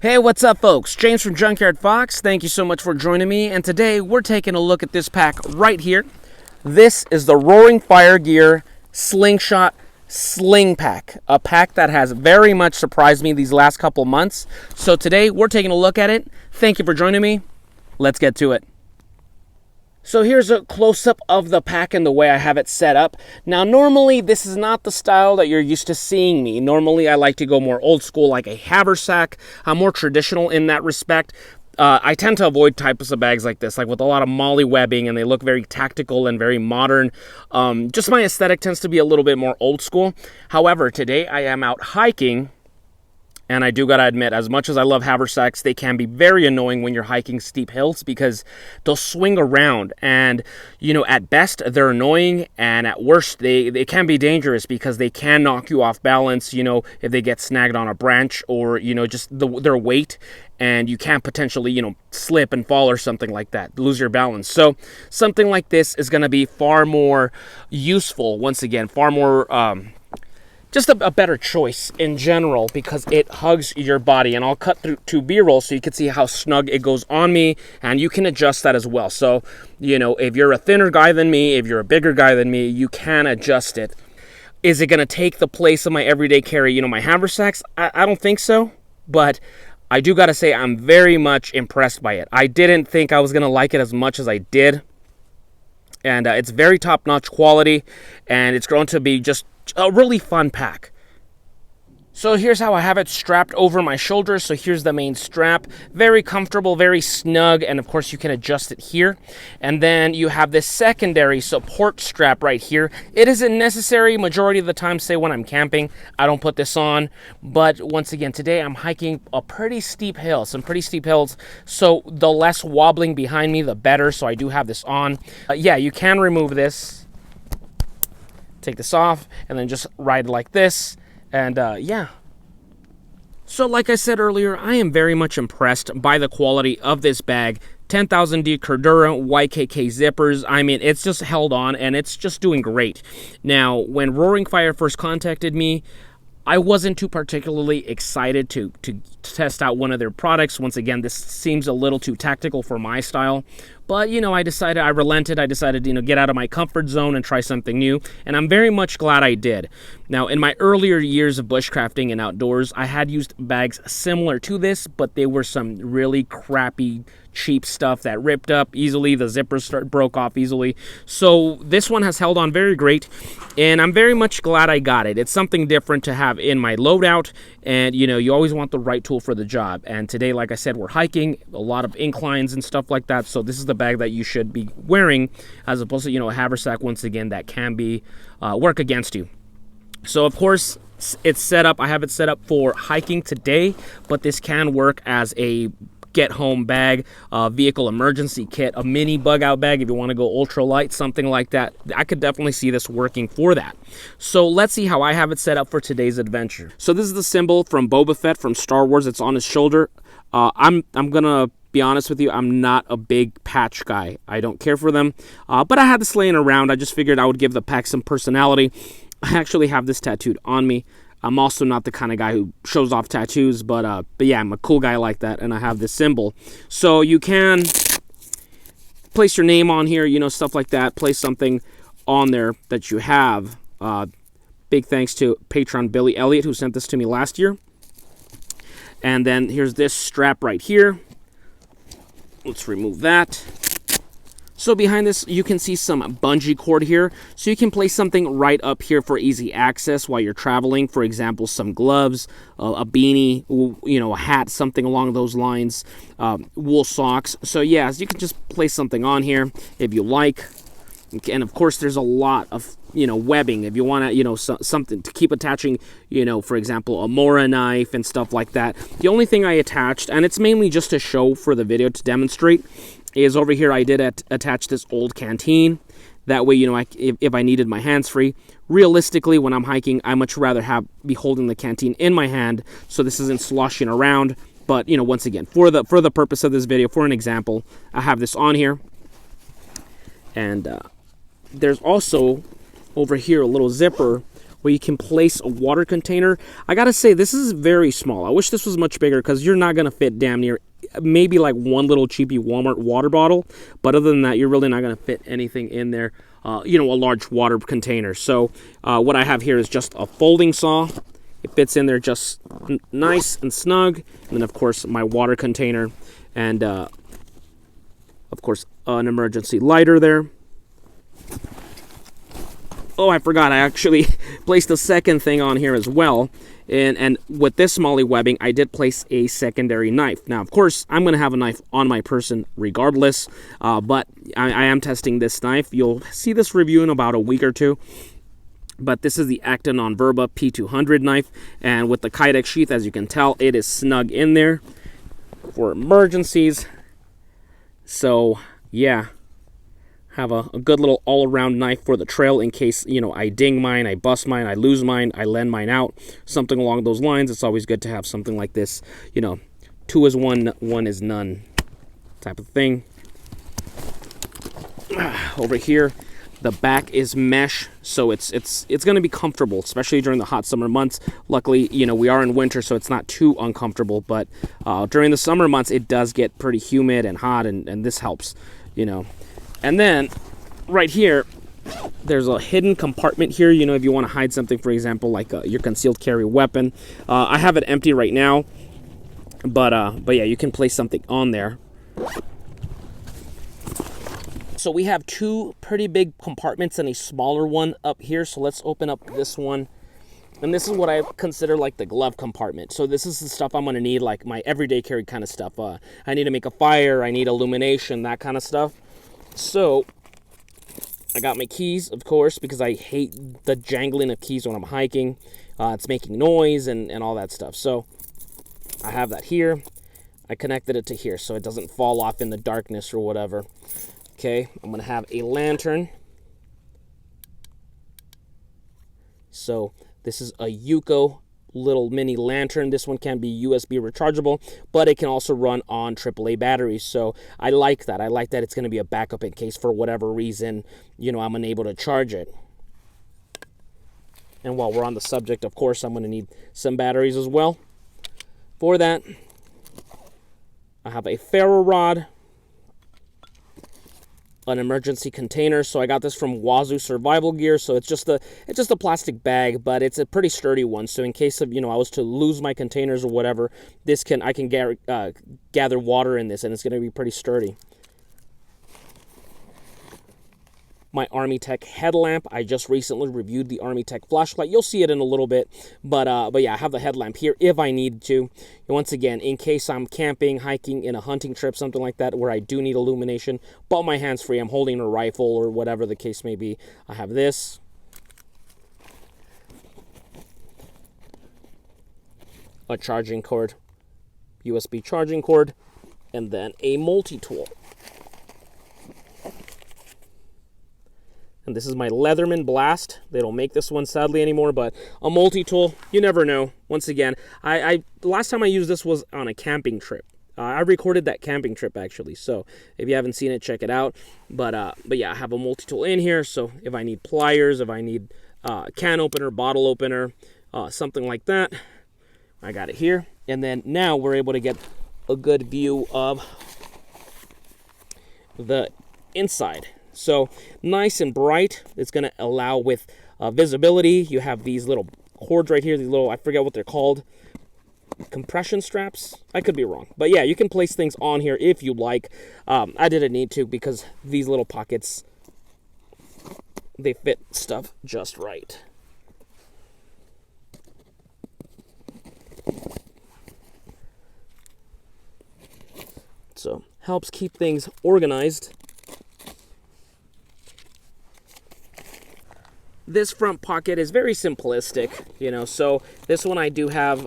Hey, what's up, folks? James from Junkyard Fox. Thank you so much for joining me. And today we're taking a look at this pack right here. This is the Roaring Fire Gear Slingshot Sling pack, a pack that has very much surprised me these last couple months. So today we're taking a look at it. Thank you for joining me. Let's get to it. So here's a close-up of the pack and the way I have it set up. Now, normally, this is not the style that you're used to seeing me. Normally, I like to go more old school, like a haversack. I'm more traditional in that respect. I tend to avoid types of bags like this, like with a lot of molly webbing, and they look very tactical and very modern. Just my aesthetic tends to be a little bit more old school. However, today I am out hiking. And I do gotta admit, as much as I love haversacks, they can be very annoying when you're hiking steep hills because they'll swing around. And, you know, at best, they're annoying. And at worst, they can be dangerous because they can knock you off balance, you know, if they get snagged on a branch or, you know, just their weight. And you can potentially, you know, slip and fall or something like that, lose your balance. So something like this is gonna be far more useful, once again, far more... just a better choice in general because it hugs your body. And I'll cut through to B-roll so you can see how snug it goes on me, and you can adjust that as well. So, you know, if you're a thinner guy than me, if you're a bigger guy than me, you can adjust it. Is it going to take the place of my everyday carry, you know, my haversacks? I don't think so, but I do got to say I'm very much impressed by it. I didn't think I was going to like it as much as I did. And it's very top-notch quality, and it's going to be just a really fun pack. So here's how I have it strapped over my shoulders. So here's the main strap. Very comfortable, very snug, and of course you can adjust it here. And then you have this secondary support strap right here. It isn't necessary majority of the time, say when I'm camping. I don't put this on. But once again, today I'm hiking a pretty steep hill, some pretty steep hills. So the less wobbling behind me, the better. So I do have this on. Yeah, you can remove this. Take this off and then just ride like this. And yeah. So like I said earlier, I am very much impressed by the quality of this bag. 10,000D Cordura YKK zippers. I mean, it's just held on and it's just doing great. Now, when Roaring Fire first contacted me, I wasn't too particularly excited to test out one of their products. Once again, this seems a little too tactical for my style. But, you know, I relented. I decided, you know, get out of my comfort zone and try something new. And I'm very much glad I did. Now, in my earlier years of bushcrafting and outdoors, I had used bags similar to this, but they were some really crappy, cheap stuff that ripped up easily. The zippers broke off easily. So this one has held on very great, and I'm very much glad I got it. It's something different to have in my loadout, and, you know, you always want the right tool for the job. And today, like I said, we're hiking, a lot of inclines and stuff like that, so this is the bag that you should be wearing, as opposed to, you know, a haversack, once again, that can be work against you. So, of course, it's set up. I have it set up for hiking today, but this can work as a get-home bag, vehicle emergency kit, a mini bug-out bag if you want to go ultra-light, something like that. I could definitely see this working for that. So let's see how I have it set up for today's adventure. So this is the symbol from Boba Fett from Star Wars. It's on his shoulder. I'm gonna be honest with you, I'm not a big patch guy. I don't care for them, but I had this laying around. I just figured I would give the pack some personality. I actually have this tattooed on me. I'm also not the kind of guy who shows off tattoos, but yeah, I'm a cool guy like that, and I have this symbol. So you can place your name on here, you know, stuff like that. Place something on there that you have. Big thanks to patron Billy Elliott, who sent this to me last year. And then here's this strap right here. Let's remove that. So behind this, you can see some bungee cord here. So you can place something right up here for easy access while you're traveling. For example, some gloves, a beanie, you know, a hat, something along those lines, wool socks. So yeah, so you can just place something on here if you like. And of course, there's a lot of, you know, webbing if you want to, you know, something to keep attaching, you know, for example, a Mora knife and stuff like that. The only thing I attached, and it's mainly just to show for the video to demonstrate, is over here I did attach this old canteen. That way, you know, if I needed my hands free. Realistically, when I'm hiking, I much rather be holding the canteen in my hand so this isn't sloshing around. But, you know, once again, for the purpose of this video, for an example, I have this on here. And there's also over here a little zipper where you can place a water container. I gotta say, this is very small. I wish this was much bigger because you're not gonna fit damn near, maybe like one little cheapy Walmart water bottle, but other than that, you're really not gonna fit anything in there. You know, a large water container. So what I have here is just a folding saw. It fits in there just nice and snug. And then, of course, my water container. And, of course, an emergency lighter there. Oh, I forgot. I actually placed a second thing on here as well. And with this Molly webbing, I did place a secondary knife. Now, of course, I'm going to have a knife on my person regardless. But I am testing this knife. You'll see this review in about a week or two. But this is the Acton Verba P200 knife, and with the Kydex sheath, as you can tell, it is snug in there for emergencies. So, yeah, have a good little all-around knife for the trail in case, you know, I ding mine, I bust mine, I lose mine, I lend mine out, something along those lines. It's always good to have something like this, you know, 2 is 1, 1 is none type of thing. Over here, the back is mesh, so it's going to be comfortable, especially during the hot summer months. Luckily, you know, we are in winter, so it's not too uncomfortable. But during the summer months, it does get pretty humid and hot, and this helps, you know. And then right here, there's a hidden compartment here. You know, if you want to hide something, for example, like your concealed carry weapon. I have it empty right now, but yeah, you can place something on there. So we have 2 pretty big compartments and a smaller one up here. So let's open up this one. And this is what I consider like the glove compartment. So this is the stuff I'm going to need, like my everyday carry kind of stuff. I need to make a fire. I need illumination, that kind of stuff. So I got my keys, of course, because I hate the jangling of keys when I'm hiking. It's making noise and all that stuff. So I have that here. I connected it to here so it doesn't fall off in the darkness or whatever. Okay, I'm going to have a lantern. So this is a Yuko little mini lantern. This one can be USB rechargeable, but it can also run on AAA batteries. So I like that. I like that it's going to be a backup in case for whatever reason, you know, I'm unable to charge it. And while we're on the subject, of course, I'm going to need some batteries as well. For that, I have a ferro rod, an emergency container. So I got this from Wazoo Survival Gear. So it's just a plastic bag, but it's a pretty sturdy one. So in case of, you know, I was to lose my containers or whatever, I can gather water in this, and it's going to be pretty sturdy. My Army Tech headlamp. I just recently reviewed the Army Tech flashlight. You'll see it in a little bit, but yeah, I have the headlamp here if I need to. And once again, in case I'm camping, hiking, in a hunting trip, something like that, where I do need illumination, but my hand's free, I'm holding a rifle or whatever the case may be. I have this. A charging cord, USB charging cord, and then a multi-tool. And this is my Leatherman Blast. They don't make this one sadly anymore, but a multi-tool, you never know. Once again, the last time I used this was on a camping trip. I recorded that camping trip actually, so if you haven't seen it, check it out. But yeah, I have a multi-tool in here, so if I need pliers, if I need can opener, bottle opener, something like that, I got it here. And then now we're able to get a good view of the inside. So nice and bright. It's going to allow with visibility. You have these little cords right here, these little, I forget what they're called, compression straps. I could be wrong, but yeah, you can place things on here if you like. I didn't need to because these little pockets, they fit stuff just right. So helps keep things organized. This front pocket is very simplistic, you know, so this one I do have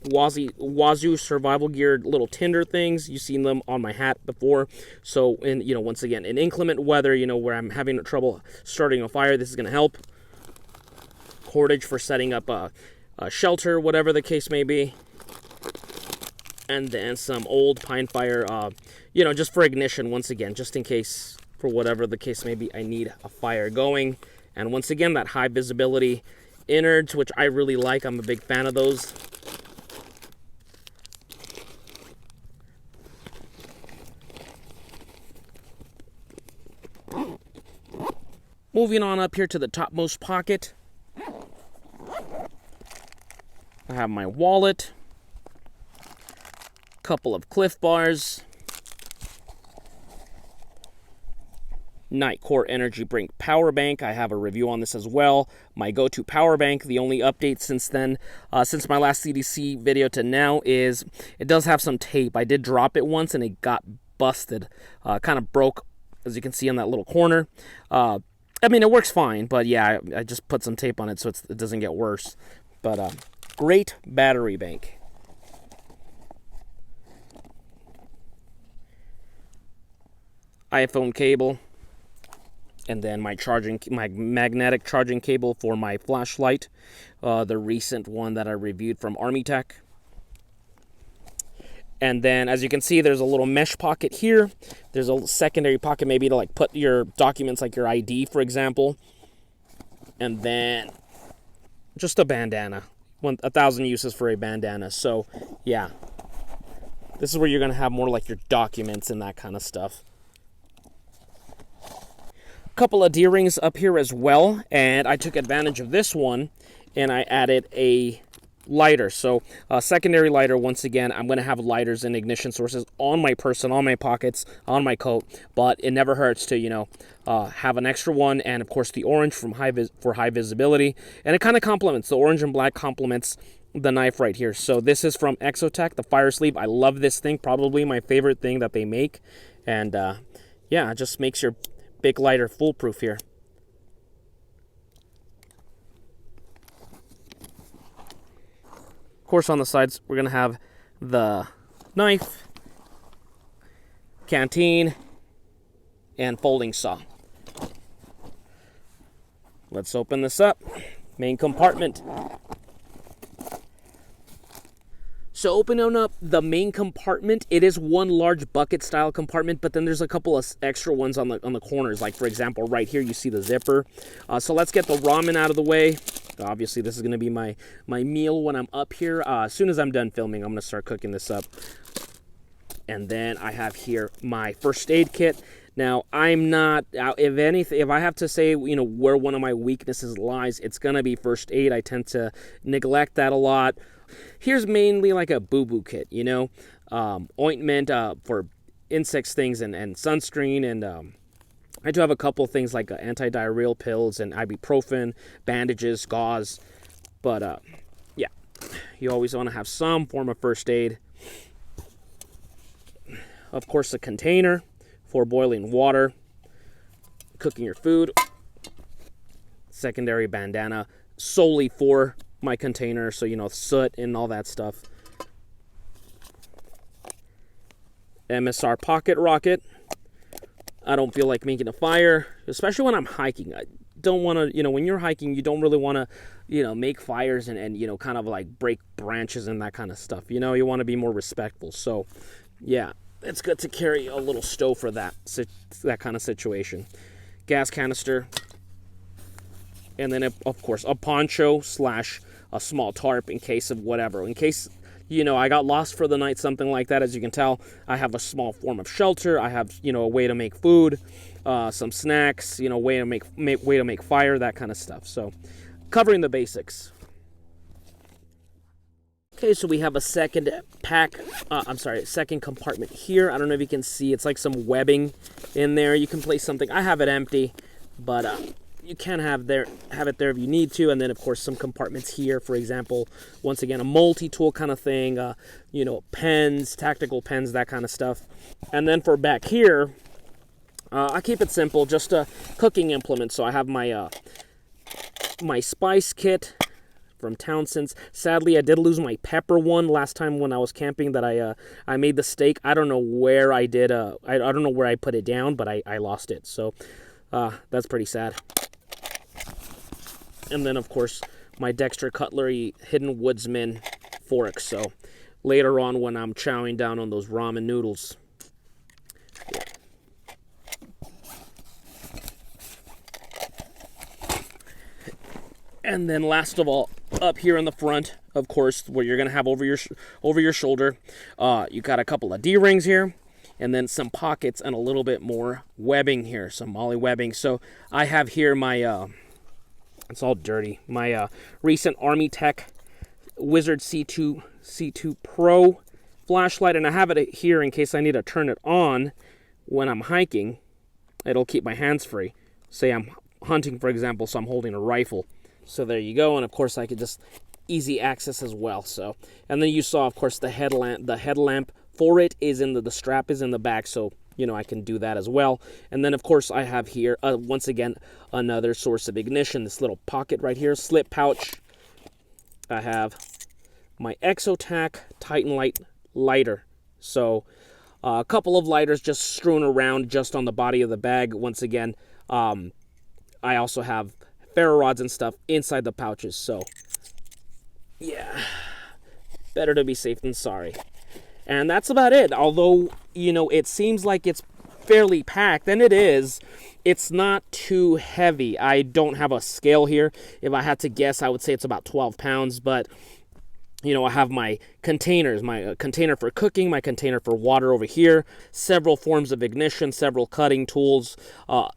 Wazoo Survival Gear little tinder things. You've seen them on my hat before. So, you know, once again, in inclement weather, you know, where I'm having trouble starting a fire, this is going to help. Cordage for setting up a shelter, whatever the case may be. And then some old pine fire, you know, just for ignition, once again, just in case, for whatever the case may be, I need a fire going. And once again, that high visibility innards, which I really like. I'm a big fan of those. Moving on up here to the topmost pocket, I have my wallet, couple of Cliff Bars, Nightcore Energy Drink Power Bank. I have a review on this as well. My go-to power bank. The only update since then, since my last CDC video to now, is it does have some tape. I did drop it once and it got busted. Kind of broke, as you can see on that little corner. I mean, it works fine, but yeah, I just put some tape on it so it doesn't get worse. But great battery bank. iPhone cable. And then my magnetic charging cable for my flashlight. The recent one that I reviewed from Army Tech. And then, as you can see, there's a little mesh pocket here. There's a secondary pocket maybe to like put your documents, like your ID, for example. And then just a bandana. 1,000 uses for a bandana. So, yeah. This is where you're going to have more like your documents and that kind of stuff. A couple of deer rings up here as well. And I took advantage of this one and I added a lighter. So secondary lighter. Once again, I'm going to have lighters and ignition sources on my person, on my pockets, on my coat, but it never hurts to have an extra one. And of course the orange for high visibility, and it kind of complements, the orange and black complements the knife right here. So this is from Exotech, the fire sleeve. I love this thing, probably my favorite thing that they make. And yeah, it just makes your big lighter foolproof here. Of course, on the sides, we're going to have the knife, canteen, and folding saw. Let's open this up. Main compartment. So opening up the main compartment, it is one large bucket style compartment, but then there's a couple of extra ones on the corners. Like, for example, right here you see the zipper. So let's get the ramen out of the way. Obviously, this is going to be my meal when I'm up here. As soon as I'm done filming, I'm going to start cooking this up. And then I have here my first aid kit. Now, I'm not, if anything, if I have to say, where one of my weaknesses lies, it's going to be first aid. I tend to neglect that a lot. Here's mainly like a boo-boo kit, ointment for insect stings and sunscreen, and I do have a couple things like anti-diarrheal pills and ibuprofen, bandages, gauze, but yeah, you always want to have some form of first aid. Of course, a container for boiling water, cooking your food, secondary bandana solely for my container, so soot and all that stuff. MSR pocket rocket. I don't feel like making a fire, especially when I'm hiking. I don't want to, when you're hiking, you don't really want to, make fires and kind of like break branches and that kind of stuff. You want to be more respectful. So, yeah, it's good to carry a little stove for that kind of situation. Gas canister. And then, of course, a poncho / a small tarp in case of whatever. In case, I got lost for the night, something like that. As you can tell, I have a small form of shelter. I have, a way to make food, some snacks, way to make fire, that kind of stuff. So, covering the basics. Okay, so we have a second compartment here. I don't know if you can see. It's like some webbing in there. You can place something. I have it empty, but you can have it there if you need to. And then, of course, some compartments here. For example, once again, a multi-tool kind of thing. Pens, tactical pens, that kind of stuff. And then for back here, I keep it simple, just a cooking implement. So I have my my spice kit from Townsend's. Sadly, I did lose my pepper one last time when I was camping that I made the steak. I don't know where I did. I don't know where I put it down, but I lost it. So that's pretty sad. And then, of course, my Dexter Cutlery Hidden Woodsman fork. So later on when I'm chowing down on those ramen noodles. Yeah. And then last of all, up here in the front, of course, where you're going to have over your shoulder, you got a couple of D-rings here, and then some pockets and a little bit more webbing here, some molly webbing. So I have here my, it's all dirty, my recent Army Tech Wizard C2 Pro flashlight, and I have it here in case I need to turn it on when I'm hiking. It'll keep my hands free. Say I'm hunting, for example, so I'm holding a rifle. So there you go, and of course I could just easy access as well. So, and then you saw, of course, the headlamp. The headlamp for it is in the strap is in the back, so you know I can do that as well. And then of course I have here once again another source of ignition. This little pocket right here, slip pouch. I have my Exotac Titan Light lighter. So a couple of lighters just strewn around just on the body of the bag. Once again, I also have ferro rods and stuff inside the pouches, so yeah, better to be safe than sorry. And that's about it. Although, you know, it seems like it's fairly packed, and it is. It's not too heavy. I don't have a scale here. If I had to guess, I would say it's about 12 pounds, but you know, I have my containers, my container for cooking, my container for water over here, several forms of ignition, several cutting tools,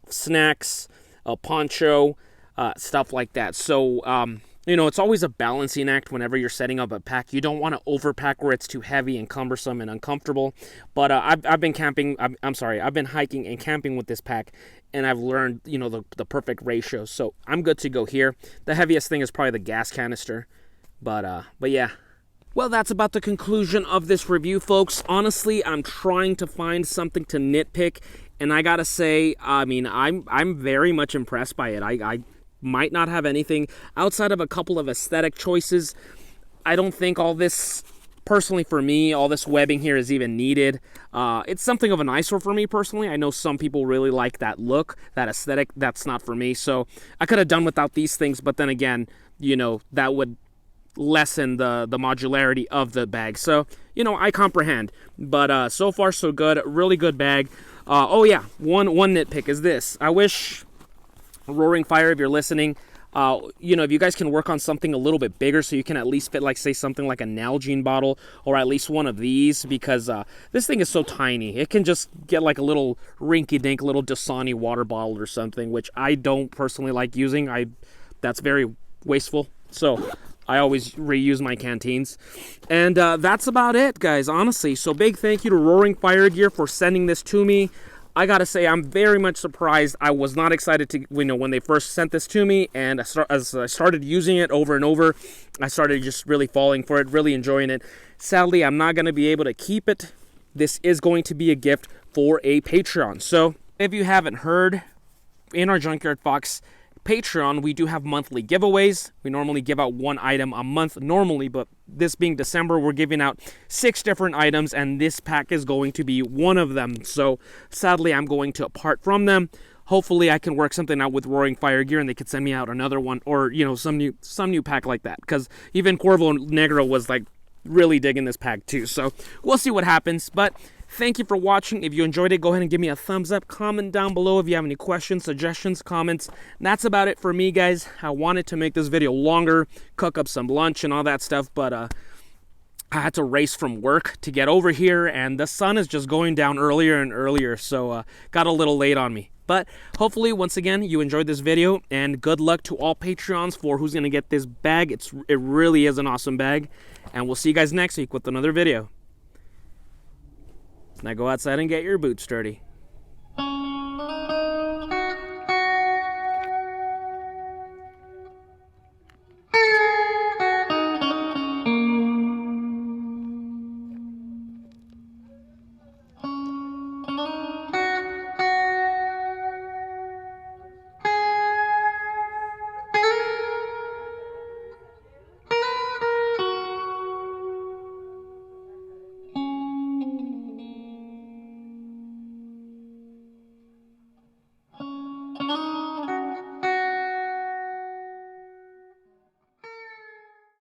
snacks, a poncho, stuff like that. So, you know, it's always a balancing act whenever you're setting up a pack. You don't want to overpack where it's too heavy and cumbersome and uncomfortable. But I've been camping, I've been hiking and camping with this pack, and I've learned, you know, the perfect ratio. So I'm good to go here. The heaviest thing is probably the gas canister. But yeah. Well, that's about the conclusion of this review, folks. Honestly, I'm trying to find something to nitpick, and I gotta say, I mean, I'm very much impressed by it. I might not have anything outside of a couple of aesthetic choices. I don't think all this, personally for me, all this webbing here is even needed. It's something of an eyesore for me personally. I know some people really like that look, that aesthetic. That's not for me. So I could have done without these things, but then again, you know, that would lessen the modularity of the bag. So, you know, I comprehend. But so far so good. Really good bag. Oh yeah, one nitpick is this. I wish, Roaring Fire, if you're listening, you know, if you guys can work on something a little bit bigger so you can at least fit, like, say, something like a Nalgene bottle or at least one of these, because this thing is so tiny. It can just get like a little rinky-dink little Dasani water bottle or something, which I don't personally like using. That's very wasteful. So I always reuse my canteens. And that's about it, guys, honestly. So big thank you to Roaring Fire Gear for sending this to me. I gotta say, I'm very much surprised. I was not excited to, you know, when they first sent this to me, and as I started using it over and over, I started just really falling for it, really enjoying it. Sadly, I'm not gonna be able to keep it. This is going to be a gift for a Patreon. So if you haven't heard, in our Junkyard Fox Patreon, we do have monthly giveaways. We normally give out one item a month normally, but this being December, we're giving out 6 different items, and this pack is going to be one of them. So sadly, I'm going to part from them. Hopefully I can work something out with Roaring Fire Gear and they could send me out another one, or, you know, some new pack like that, because even Corvo Negro was like really digging this pack too. So we'll see what happens. But thank you for watching. If you enjoyed it, go ahead and give me a thumbs up. Comment down below if you have any questions, suggestions, comments. And that's about it for me, guys. I wanted to make this video longer, cook up some lunch and all that stuff, but I had to race from work to get over here, and the sun is just going down earlier and earlier, so got a little late on me. But hopefully, once again, you enjoyed this video, and good luck to all Patreons for who's going to get this bag. It really is an awesome bag, and we'll see you guys next week with another video. Now go outside and get your boots dirty.